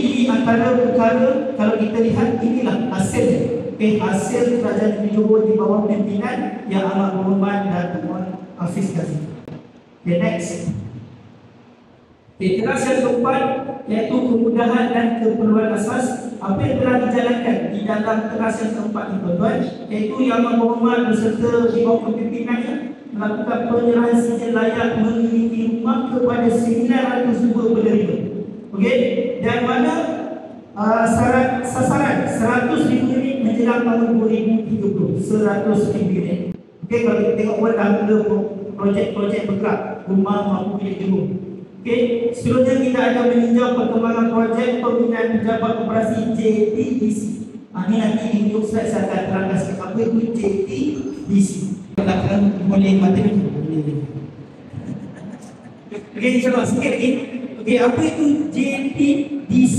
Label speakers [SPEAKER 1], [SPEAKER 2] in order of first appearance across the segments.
[SPEAKER 1] Jadi antara perkara kalau kita lihat inilah hasil hasil kerajaan Negeri Johor di bawah pimpinan Yang Amat Berhormat dan Tuan Hafiz Kazim. Okay, next. Teras yang keempat iaitu kemudahan dan keperluan asas. Apa yang telah dijalankan di dalam teras yang keempat ini tuan-tuan, iaitu Yang Amat Berhormat beserta di bawah kepimimpinannya melakukan penyerahan sijil layak memiliki rumah kepada 902 penerima. Okey, dan mana sasaran 100,000 unit menjelang tahun 2030, 100,000 unit. Okey, kalau kita tengok pun ada projek-projek bergerak rumah maupun milik Johor. Okey, seterusnya kita akan meninjau perkembangan projek pembinaan pejabat operasi JTDC. Ini nanti di hujung slide saya akan terangkan sikit apa itu JTDC. Belakang boleh mati dulu. Okey, insyaAllah sikit lagi. Okey, apa itu JTDC?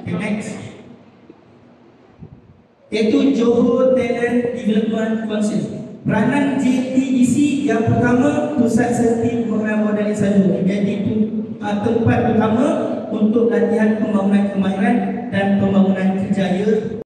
[SPEAKER 1] Okay, next. Iaitu Johor Talent Development Council. Peranan JTDC yang pertama, pusat serti pembangunan modernisasi Johor. Iaitu tempat utama untuk latihan pembangunan kemahiran dan pembangunan kerjaya